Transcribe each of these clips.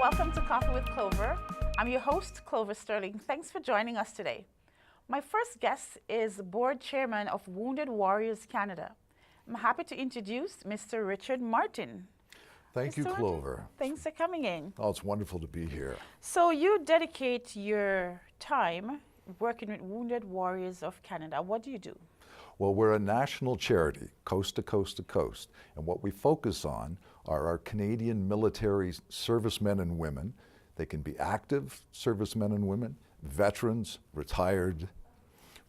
Welcome to Coffee with Clover. I'm your host, Clover Sterling. Thanks for joining us today. My first guest is Board Chairman of Wounded Warriors Canada. I'm happy to introduce Mr. Richard Martin. Thank you, Mr. Clover. Martin, thanks for coming in. Oh, it's wonderful to be here. So you dedicate your time working with Wounded Warriors of Canada. What do you do? Well, we're a national charity, coast to coast to coast, and what we focus on are our Canadian military servicemen and women. They can be active servicemen and women, veterans, retired,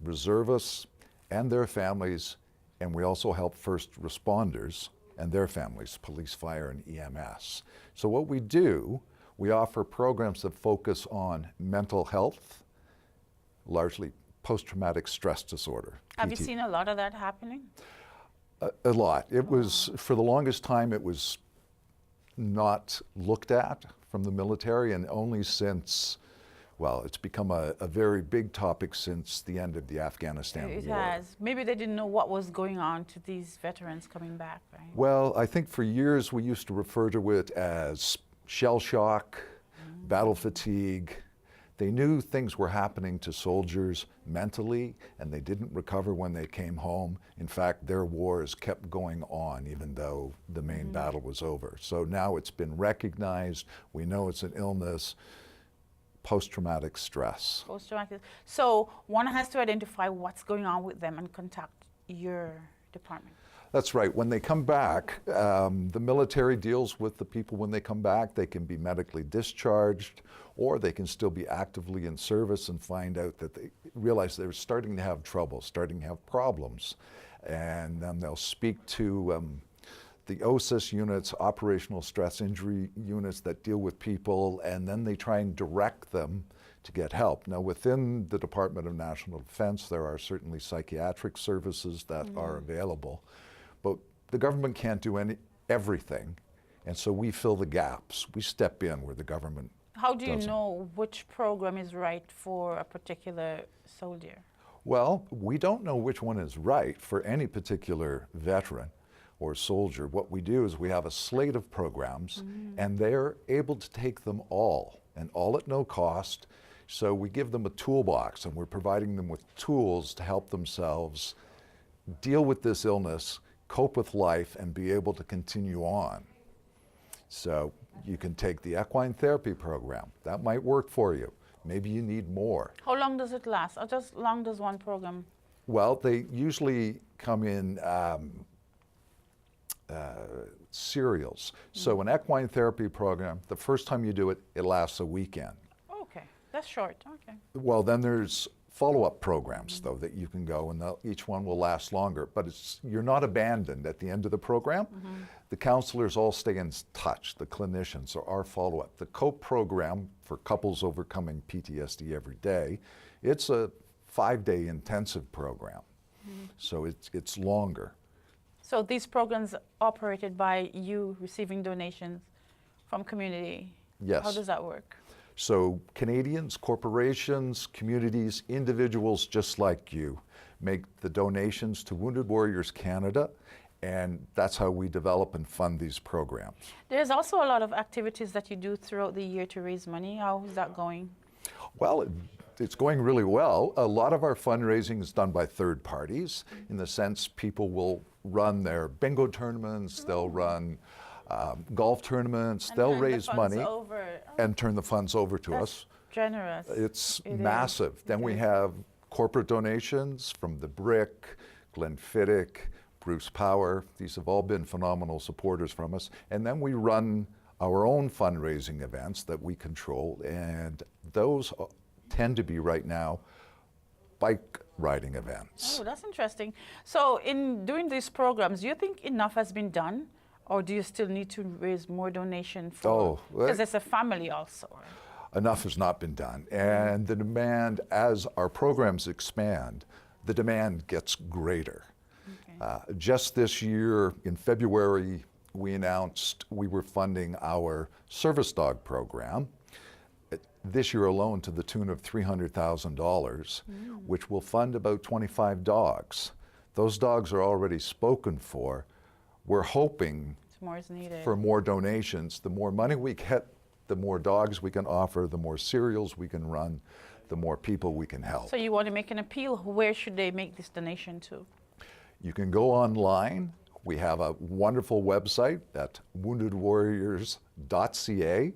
reservists, and their families, and we also help first responders and their families, police, fire, and EMS. So what we do, we offer programs that focus on mental health, largely post-traumatic stress disorder. Have you seen a lot of that happening? A lot. It was, for the longest time, it was not looked at from the military, and only since, well, it's become a very big topic since the end of the Afghanistan war. It has. Maybe they didn't know what was going on to these veterans coming back, right? Well, I think for years we used to refer to it as shell shock, battle fatigue. They knew things were happening to soldiers mentally, and they didn't recover when they came home. In fact, their wars kept going on even though the main battle was over. So now it's been recognized. We know it's an illness, post-traumatic stress. Post-traumatic. So one has to identify what's going on with them and contact your department. That's right. When they come back, the military deals with the people when they come back. They can be medically discharged, or they can still be actively in service and find out that they realize they're starting to have trouble, starting to have problems. And then they'll speak to the OSIS units, operational stress injury units that deal with people, and then they try and direct them to get help. Now, within the Department of National Defense, there are certainly psychiatric services that are available. But the government can't do everything, and so we fill the gaps. We step in where the government How do you doesn't. know which program is right for a particular soldier? Well, we don't know which one is right for any particular veteran or soldier. What we do is we have a slate of programs, and they're able to take them all, and all at no cost. So we give them a toolbox, and we're providing them with tools to help themselves deal with this illness, cope with life, and be able to continue on. So you can take the equine therapy program. That might work for you. Maybe you need more. How long does it last? Or just long does one program? Well, they usually come in serials. So an equine therapy program, the first time you do it, it lasts a weekend. Okay, that's short. Okay. Well, then there's follow-up programs, though, that you can go, and each one will last longer. But you're not abandoned at the end of the program. The counselors all stay in touch, the clinicians, or our follow-up. The COPE program for couples overcoming PTSD every day, it's a 5-day intensive program. So it's longer. So these programs operated by you receiving donations from community? Yes. How does that work? So Canadians, corporations, communities, individuals just like you make the donations to Wounded Warriors Canada, and that's how we develop and fund these programs. There's also a lot of activities that you do throughout the year to raise money. How is that going? Well, it's going really well. A lot of our fundraising is done by third parties, in the sense people will run their bingo tournaments, they'll run golf tournaments, they'll raise money and turn the funds over to us. Generous. It's massive. Then we have corporate donations from the Brick, Glenfiddich, Bruce Power. These have all been phenomenal supporters from us. And then we run our own fundraising events that we control, and those tend to be right now bike riding events. Oh, that's interesting. So in doing these programs, do you think enough has been done? Or do you still need to raise more donation for, because it's a family also? Enough has not been done. And the demand, as our programs expand, the demand gets greater. Okay. Just this year, in February, we announced we were funding our service dog program. This year alone to the tune of $300,000, which will fund about 25 dogs. Those dogs are already spoken for. We're hoping more is needed. For more donations. The more money we get the more dogs we can offer, the more cereals we can run, the more people we can help. So you want to make an appeal. Where should they make this donation to? You can go online. We have a wonderful website at woundedwarriors.ca.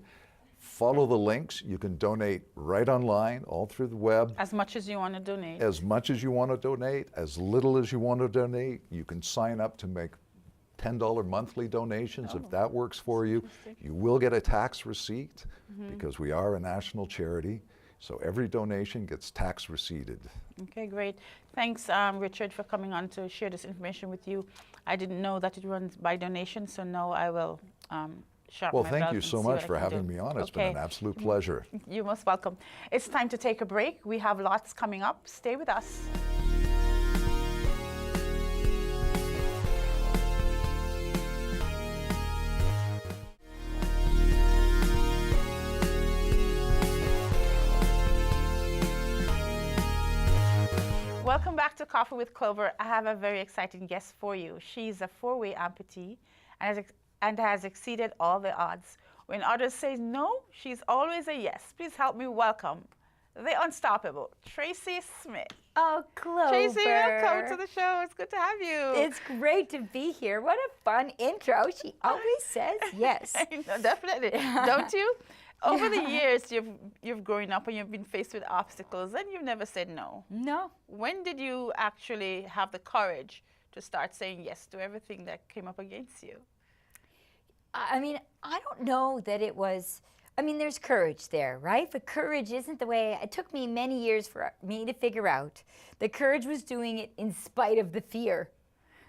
Follow the links. You can donate right online, all through the web. As much as you want to donate. As much as you want to donate, as little as you want to donate. You can sign up to make $10 monthly donations if that works for you. You will get a tax receipt because we are a national charity. So every donation gets tax receipted. Okay, great. Thanks, Richard, for coming on to share this information with you. I didn't know that it runs by donation, so now I will sharpen Well, my thank belt you and so see what much I for can having do. me on. It's Okay. been an absolute pleasure. You're most welcome. It's time to take a break. We have lots coming up. Stay with us. Welcome back to Coffee with Clover. I have a very exciting guest for you. She's a four-way amputee and has exceeded all the odds. When others say no, she's always a yes. Please help me welcome the unstoppable Tracey Schmitt. Oh, Clover. Tracey, welcome to the show. It's good to have you. It's great to be here. What a fun intro. She always says yes. No, definitely. Don't you? Over the years, you've grown up and you've been faced with obstacles and you've never said no. No. When did you actually have the courage to start saying yes to everything that came up against you? I mean, I don't know that it was, I mean, there's courage there, right? But courage isn't the way, it took me many years for me to figure out that courage was doing it in spite of the fear.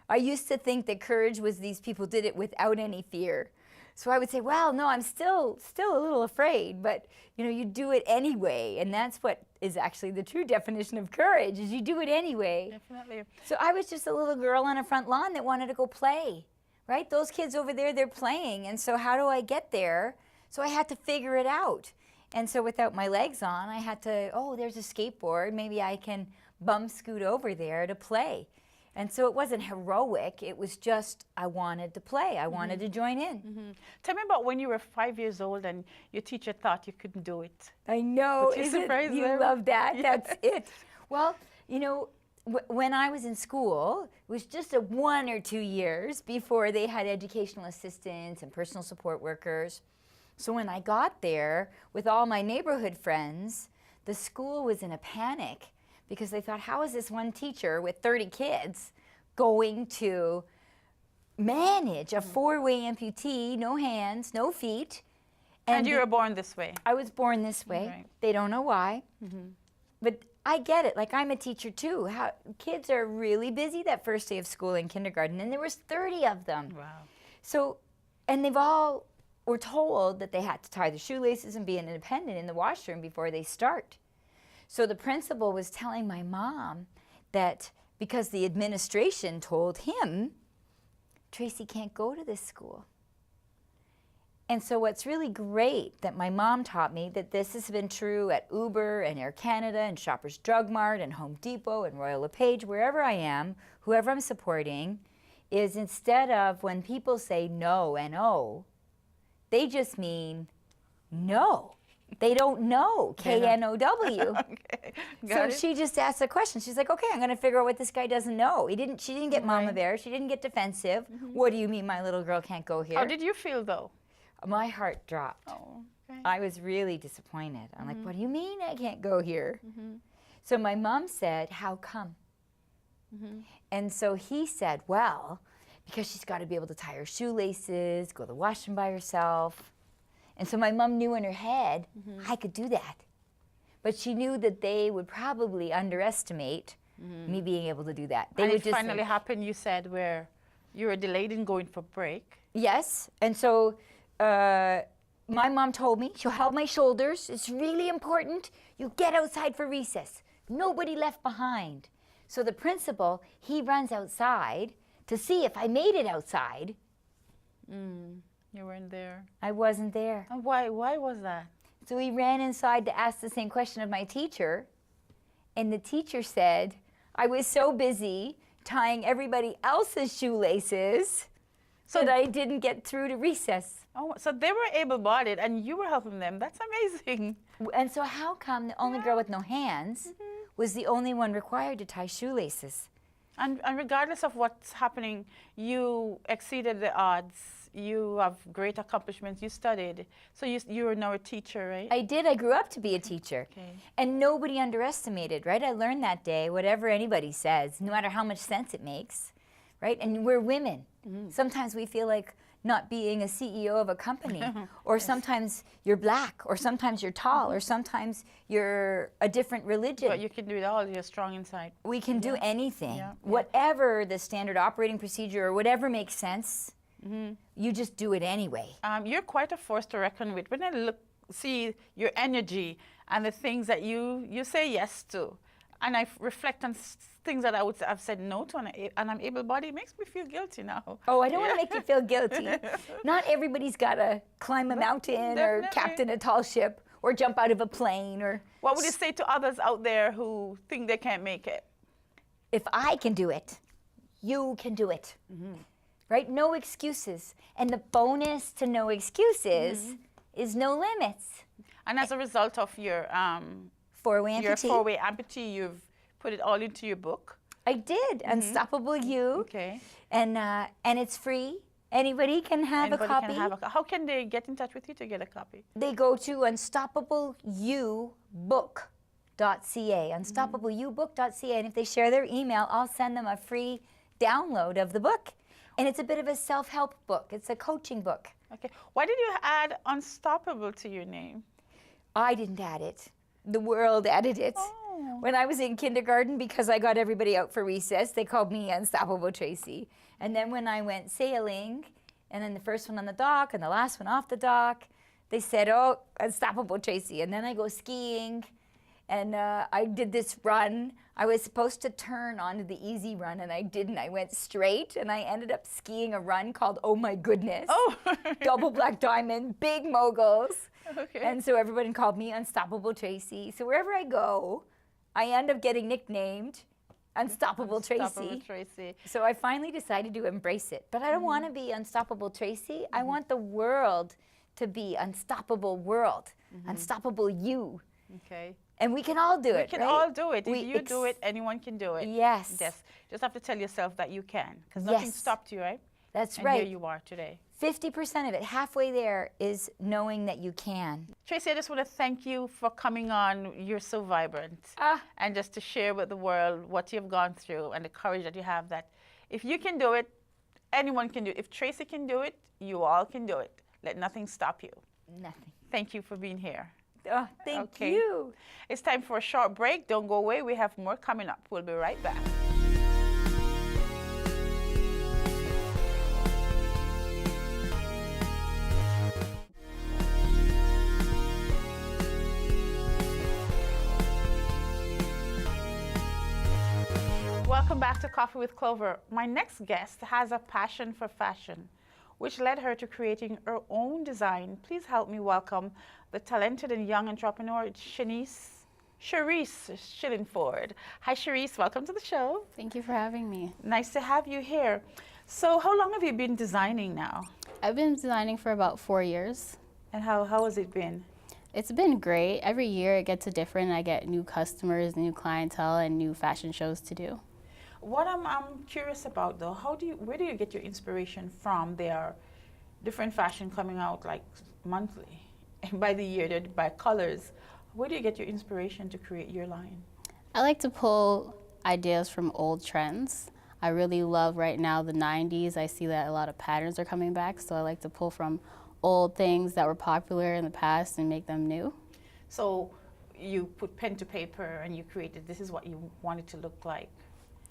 I used to think that courage was these people did it without any fear. So I would say, well, no, I'm still a little afraid, but you know, you do it anyway. And that's what is actually the true definition of courage, is you do it anyway. Definitely. So I was just a little girl on a front lawn that wanted to go play, right? Those kids over there, they're playing. And so how do I get there? So I had to figure it out. And so without my legs on, I had to, oh, there's a skateboard. Maybe I can bum scoot over there to play. And so it wasn't heroic. It was just, I wanted to play. I wanted to join in. Tell me about when you were 5 years old and your teacher thought you couldn't do it. I know. Would you Isn't surprise you them? love that? Yeah. That's it. Well, you know, when I was in school, it was just 1 or 2 years before they had educational assistants and personal support workers. So when I got there with all my neighborhood friends, the school was in a panic because they thought, how is this one teacher with 30 kids going to manage a four-way amputee, no hands, no feet? And you were born this way. I was born this way. Right. They don't know why. But I get it. Like, I'm a teacher too. Kids are really busy that first day of school in kindergarten, and there was 30 of them. Wow. So, and they've all were told that they had to tie their shoelaces and be independent in the washroom before they start. So the principal was telling my mom that because the administration told him, Tracey can't go to this school. And so what's really great that my mom taught me, that this has been true at Uber and Air Canada and Shoppers Drug Mart and Home Depot and Royal LePage, wherever I am, whoever I'm supporting, is instead of when people say no and oh, they just mean no. They don't know, K-N-O-W. Okay. So Got it. she just asked a question. She's like, okay, I'm going to figure out what this guy doesn't know. She didn't get mama Right. bear. She didn't get defensive. What do you mean my little girl can't go here? How did you feel though? My heart dropped. Oh, okay. I was really disappointed. I'm like, what do you mean I can't go here? So my mom said, how come? And so he said, well, because she's got to be able to tie her shoelaces, go to the washroom by herself. And so my mom knew in her head, I could do that. But she knew that they would probably underestimate me being able to do that. They And would it just finally think, happened, you said, where you were delayed in going for break. yes. And so my mom told me, she'll help my shoulders. It's really important. You get outside for recess. Nobody left behind. So the principal, he runs outside to see if I made it outside. You weren't there. I wasn't there. And why was that? So he ran inside to ask the same question of my teacher. And the teacher said, I was so busy tying everybody else's shoelaces so that I didn't get through to recess. Oh, so they were able-bodied and you were helping them. That's amazing. And so how come the only girl with no hands was the only one required to tie shoelaces? And regardless of what's happening, you exceeded the odds. You have great accomplishments. You studied. So you are now a teacher, right? I did. I grew up to be a teacher. Okay. And nobody underestimated, right? I learned that day, whatever anybody says, no matter how much sense it makes, right? And we're women. Sometimes we feel like not being a CEO of a company, or sometimes you're black, or sometimes you're tall, or sometimes you're a different religion. But you can do it all. You're strong inside. We can do anything. Yeah. Whatever the standard operating procedure or whatever makes sense, you just do it anyway. You're quite a force to reckon with. When I see your energy and the things that you say yes to, and I reflect on things that I would have said no to, and I'm able-bodied, it makes me feel guilty now. Oh, I don't want to make you feel guilty. Not everybody's got to climb a mountain or definitely. captain a tall ship or jump out of a plane. Or What would you say to others out there who think they can't make it? if I can do it, you can do it. Right? No excuses. And the bonus to no excuses is no limits. And as a result of your Four-way your amputee. four-way amputee, you've put it all into your book. I did. Unstoppable You. Okay. And it's free. Anybody can have Anybody a copy. can have a How can they get in touch with you to get a copy? They go to unstoppableyoubook.ca, unstoppableyoubook.ca, and if they share their email, I'll send them a free download of the book. And it's a bit of a self-help book. It's a coaching book. Okay. Why did you add Unstoppable to your name? I didn't add it. The world added it. Oh. When I was in kindergarten, because I got everybody out for recess, they called me Unstoppable Tracey. And then when I went sailing, and then the first one on the dock and the last one off the dock, they said, oh, Unstoppable Tracey. And then I go skiing, and I did this run. I was supposed to turn onto the easy run, and I didn't. I went straight, and I ended up skiing a run called Oh My Goodness. Oh. Double black diamond, big moguls. Okay. And so everybody called me Unstoppable Tracey. So wherever I go, I end up getting nicknamed Unstoppable Unstoppable Tracey. Tracey. So I finally decided to embrace it. But I don't want to be Unstoppable Tracey. I want the world to be Unstoppable World, Unstoppable You. Okay. And we can all do it, We can right? all do it. If We you do it, anyone can do it. Yes. Yes. Just have to tell yourself that you can, because nothing Yes. stopped you, right? That's And right. here you are today. 50% of it, halfway there, is knowing that you can. Tracey, I just want to thank you for coming on. You're so vibrant. And just to share with the world what you've gone through and the courage that you have, that if you can do it, anyone can do it. If Tracey can do it, you all can do it. Let nothing stop you. Nothing. Thank you for being here. Oh, thank Okay. you. It's time for a short break. Don't go away. We have more coming up. We'll be right back. Welcome back to Coffee with Clover. My next guest has a passion for fashion, which led her to creating her own design. Please help me welcome the talented and young entrepreneur, Shrice Shillingford. Hi, Shrice. Welcome to the show. Thank you for having me. Nice to have you here. So how long have you been designing now? I've been designing for about 4 years. And how has it been? It's been great. Every year it gets different. I get new customers, new clientele, and new fashion shows to do. What I'm curious about though, where do you get your inspiration from? There are different fashion coming out like monthly, and by the year, they're by colors. Where do you get your inspiration to create your line? I like to pull ideas from old trends. I really love right now the 90s. I see that a lot of patterns are coming back, so I like to pull from old things that were popular in the past and make them new. So you put pen to paper and you created, this is what you want it to look like.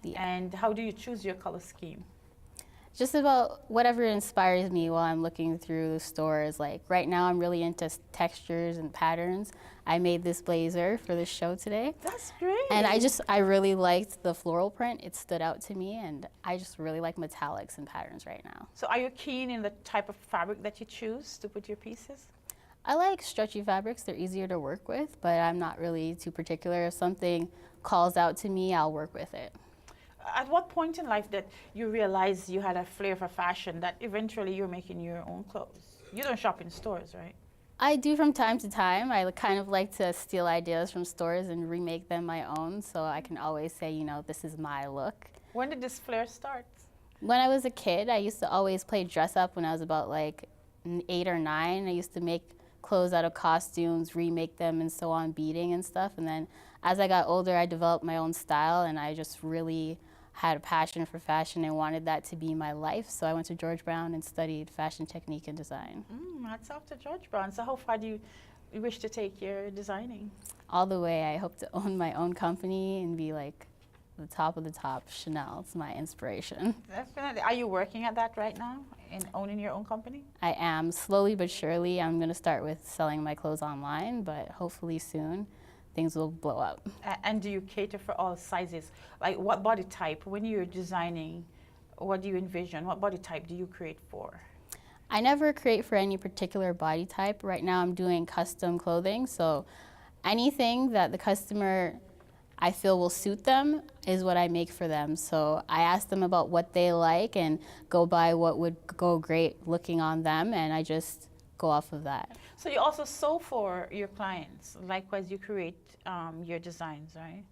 Yeah. And how do you choose your color scheme? Just about whatever inspires me while I'm looking through the stores. Like right now I'm really into textures and patterns. I made this blazer for this show today. That's great. And I really liked the floral print. It stood out to me, and I just really like metallics and patterns right now. So are you keen in the type of fabric that you choose to put your pieces? I like stretchy fabrics. They're easier to work with, but I'm not really too particular. If something calls out to me, I'll work with it. At what point in life that you realized you had a flair for fashion that eventually you're making your own clothes? You don't shop in stores, right? I do from time to time. I kind of like to steal ideas from stores and remake them my own, so I can always say, you know, this is my look. When did this flair start? When I was a kid, I used to always play dress up when I was about like 8 or 9. I used to make clothes out of costumes, remake them, and so on, beading and stuff. And then as I got older, I developed my own style, and I just really had a passion for fashion and wanted that to be my life. So I went to George Brown and studied fashion technique and design. That's off to George Brown. So how far do you wish to take your designing? All the way. I hope to own my own company and be like the top of the top. Chanel, it's my inspiration. Definitely. Are you working at that right now, in owning your own company? I am, slowly but surely. I'm going to start with selling my clothes online, but hopefully soon things will blow up. And do you cater for all sizes? Like what body type, when you're designing, what do you envision? What body type do you create for? I never create for any particular body type. Right now I'm doing custom clothing, so anything that the customer I feel will suit them is what I make for them. So I ask them about what they like and go by what would go great looking on them, and I just go off of that. So you also sew for your clients. Likewise, you create your designs, right?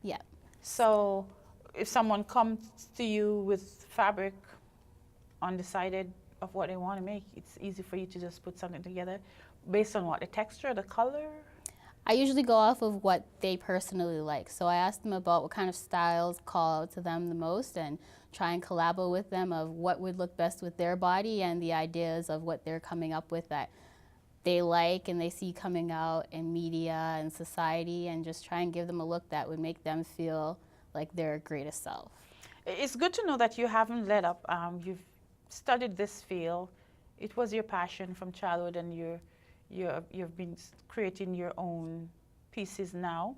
Yeah. So if someone comes to you with fabric undecided of what they want to make, it's easy for you to just put something together based on what? The texture, the color? I usually go off of what they personally like. So I ask them about what kind of styles call out to them the most and try and collaborate with them of what would look best with their body and the ideas of what they're coming up with that they like and they see coming out in media and society, and just try and give them a look that would make them feel like their greatest self. It's good to know that you haven't let up. You've studied this field. It was your passion from childhood, and you've been creating your own pieces now.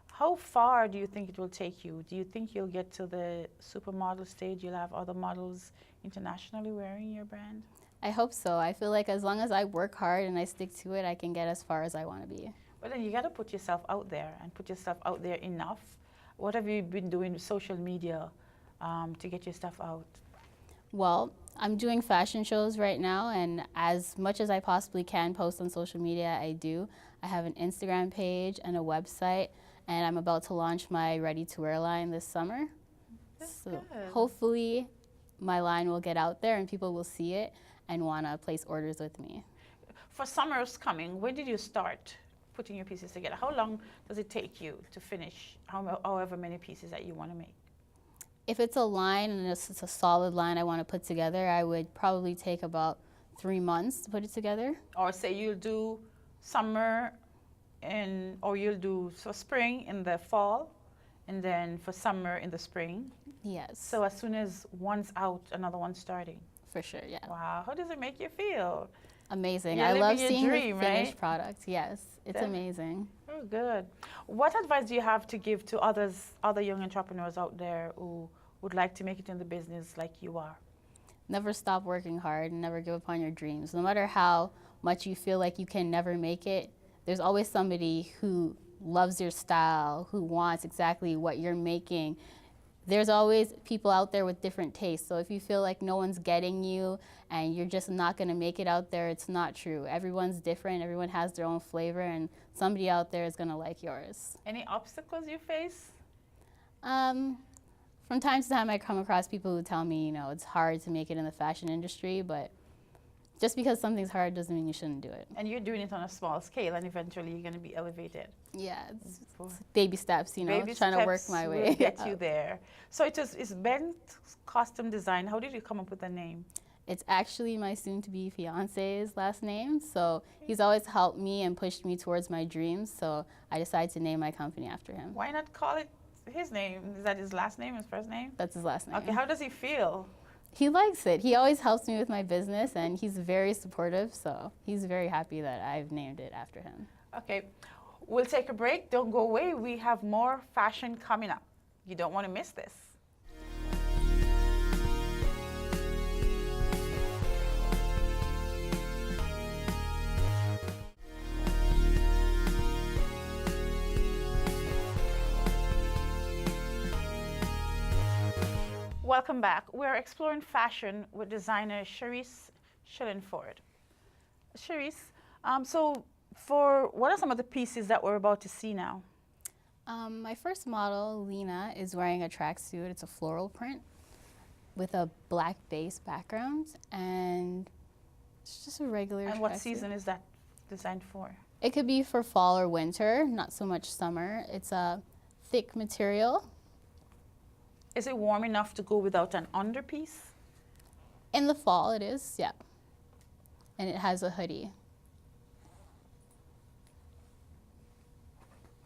How far do you think it will take you? Do you think you'll get to the supermodel stage? You'll have other models internationally wearing your brand? I hope so. I feel like as long as I work hard and I stick to it, I can get as far as I want to be. But then you got to put yourself out there and put yourself out there enough. What have you been doing with social media to get your stuff out? Well, I'm doing fashion shows right now, and as much as I possibly can post on social media, I do. I have an Instagram page and a website, and I'm about to launch my ready-to-wear line this summer. That's So good. hopefully my line will get out there and people will see it and want to place orders with me. For summer's coming, when did you start putting your pieces together? How long does it take you to finish however many pieces that you want to make? If it's a line and it's a solid line I want to put together, I would probably take about 3 months to put it together. Or say you'll do summer or you'll do spring in the fall, and then for summer in the spring. Yes. So as soon as one's out, another one's starting. For sure, yeah. Wow, how does it make you feel? Amazing. You're I love living your seeing dream, the finished right? product. Yes, it's amazing. Oh, good. What advice do you have to give to other young entrepreneurs out there who would like to make it in the business like you are? Never stop working hard and never give up on your dreams. No matter how much you feel like you can never make it, there's always somebody who loves your style, who wants exactly what you're making. There's always people out there with different tastes. So if you feel like no one's getting you and you're just not going to make it out there, it's not true. Everyone's different. Everyone has their own flavor, and somebody out there is going to like yours. Any obstacles you face? From time to time, I come across people who tell me, you know, it's hard to make it in the fashion industry, but just because something's hard doesn't mean you shouldn't do it. And you're doing it on a small scale, and eventually you're going to be elevated. Yeah, it's baby steps, you know, Baby trying to work steps my will way. get you there. So it's Bent Custom Design. How did you come up with the name? It's actually my soon-to-be fiance's last name, so he's always helped me and pushed me towards my dreams, so I decided to name my company after him. Why not call it his name? Is that his last name, his first name? That's his last name. Okay, how does he feel? He likes it. He always helps me with my business, and he's very supportive, so he's very happy that I've named it after him. Okay, we'll take a break. Don't go away. We have more fashion coming up. You don't want to miss this. Welcome back. We're exploring fashion with designer Shrice Shillingford. Sharice, so for what are some of the pieces that we're about to see now? My first model, Lena, is wearing a tracksuit. It's a floral print with a black base background, and it's just a regular And what tracksuit. season is that designed for? It could be for fall or winter, not so much summer. It's a thick material. Is it warm enough to go without an underpiece? In the fall it is, yeah. And it has a hoodie.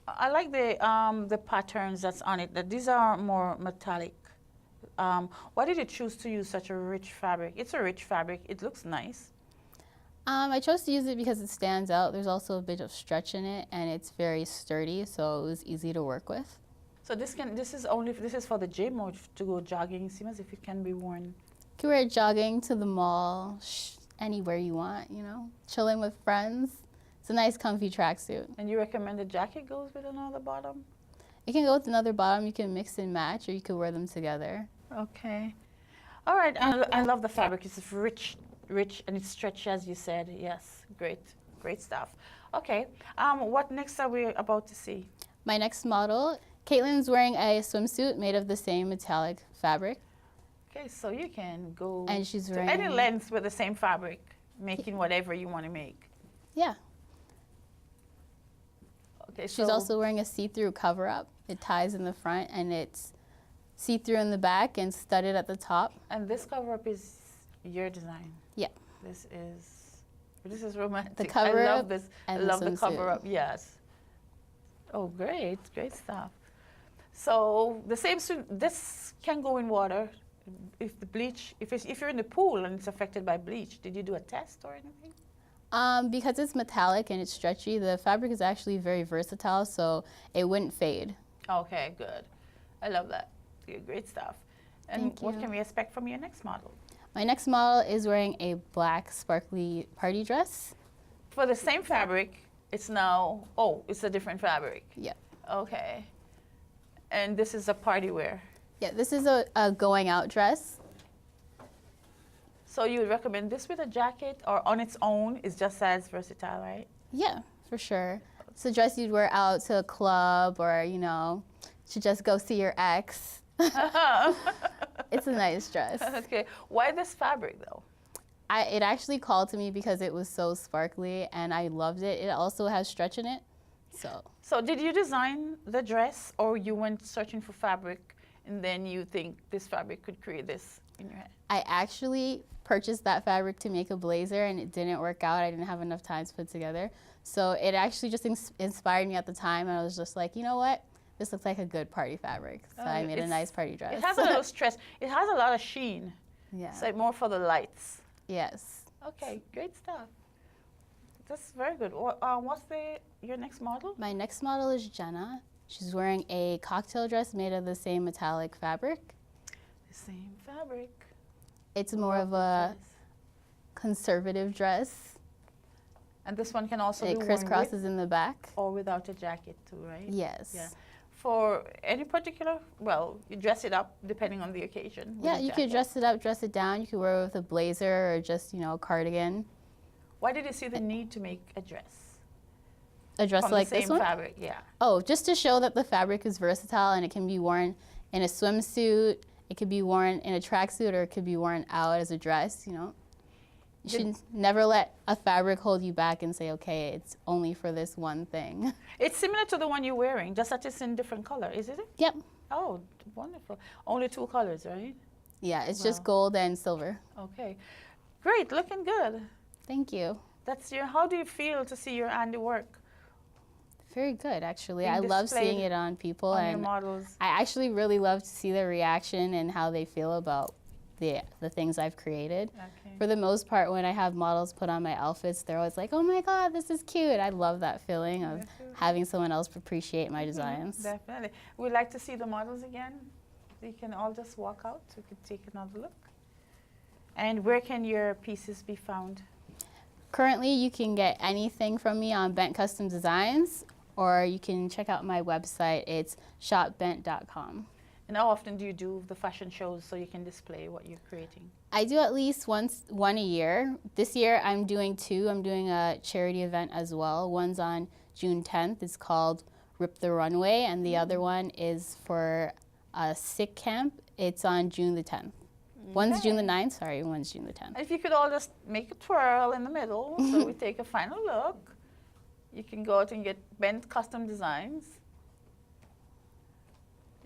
I like the patterns that's on it. That these are more metallic. Why did you choose to use such a rich fabric? It's a rich fabric. It looks nice. I chose to use it because it stands out. There's also a bit of stretch in it, and it's very sturdy, so it was easy to work with. So this is for the gym or to go jogging. It seems as if it can be worn. You can wear it jogging to the mall, anywhere you want, you know, chilling with friends. It's a nice comfy tracksuit. And you recommend the jacket goes with another bottom? It can go with another bottom. You can mix and match, or you could wear them together. Okay. All right. I love the fabric. It's rich, and it's stretchy, as you said. Yes. Great stuff. Okay. What next are we about to see? My next model, Caitlin's wearing a swimsuit made of the same metallic fabric. Okay, so you can go And she's to wearing any length with the same fabric, making whatever you want to make. Yeah. Okay, She's so also wearing a see-through cover-up. It ties in the front, and it's see-through in the back and studded at the top. and this cover up is your design. Yeah. This is romantic. The cover I love up this. I and the love the swimsuit. cover up. Yes. Oh, great stuff. So the same suit. This can go in water. If the bleach, if you're in the pool and it's affected by bleach, did you do a test or anything? Because it's metallic and it's stretchy, the fabric is actually very versatile, so it wouldn't fade. Okay, good. I love that. Great stuff. And Thank what you. can we expect from your next model? My next model is wearing a black sparkly party dress. For the same fabric, it's now, it's a different fabric. Yeah. Okay. And this is a party wear. Yeah, this is a going out dress. So you would recommend this with a jacket or on its own is just as versatile, right? Yeah, for sure. It's a dress you'd wear out to a club or, you know, to just go see your ex. It's a nice dress. Okay. Why this fabric though? It actually called to me because it was so sparkly and I loved it. It also has stretch in it. So did you design the dress or you went searching for fabric and then you think this fabric could create this in your head? I actually purchased that fabric to make a blazer and it didn't work out. I didn't have enough time to put it together. So it actually just inspired me at the time, and I was just like, you know what? This looks like a good party fabric. So I made a nice party dress. It has a little stretch. It has a lot of sheen. Yeah. It's like more for the lights. Yes. Okay, great stuff. That's very good. What's your next model? My next model is Jenna. She's wearing a cocktail dress made of the same metallic fabric. The same fabric. It's more of a conservative dress. And this one can also It be worn with crisscrosses in the back. or without a jacket too, right? Yes. Yeah. For any particular, you dress it up depending on the occasion. with Yeah, a you jacket. could dress it up, dress it down. You could wear it with a blazer or just, you know, a cardigan. Why did you see the need to make a dress? A dress From like the same this one? fabric, yeah. Oh, just to show that the fabric is versatile and it can be worn in a swimsuit, it could be worn in a tracksuit, or it could be worn out as a dress, you know. You should never let a fabric hold you back and say, okay, it's only for this one thing. It's similar to the one you're wearing, just that it's in different color, isn't it? Yep. Oh, wonderful. Only 2 colors, right? Yeah, it's just Wow. gold and silver. Okay. Great, looking good. Thank you. How do you feel to see your handiwork Very good, actually. Being I love displayed seeing it on people, on your and models? I actually really love to see their reaction and how they feel about the things I've created. Okay. For the most part, when I have models put on my outfits, they're always like, oh my God, this is cute. I love that feeling of having someone else appreciate my designs. Definitely. We'd like to see the models again. You can all just walk out. We could take another look. And where can your pieces be found? Currently, you can get anything from me on Bent Custom Designs, or you can check out my website. It's shopbent.com. And how often do you do the fashion shows so you can display what you're creating? I do at least one a year. This year I'm doing two. I'm doing a charity event as well. One's on June 10th. It's called Rip the Runway, and the other one is for a sick camp. It's on June the 10th. One's June the 9th, sorry, one's June the 10th. If you could all just make a twirl in the middle so we take a final look. You can go out and get bent custom designs.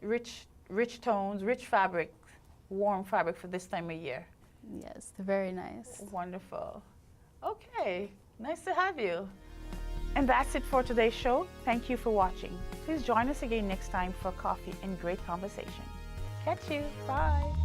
Rich tones, rich fabric, warm fabric for this time of year. Yes, they're very nice. Wonderful. Okay, nice to have you. And that's it for today's show. Thank you for watching. Please join us again next time for coffee and great conversation. Catch you. Bye.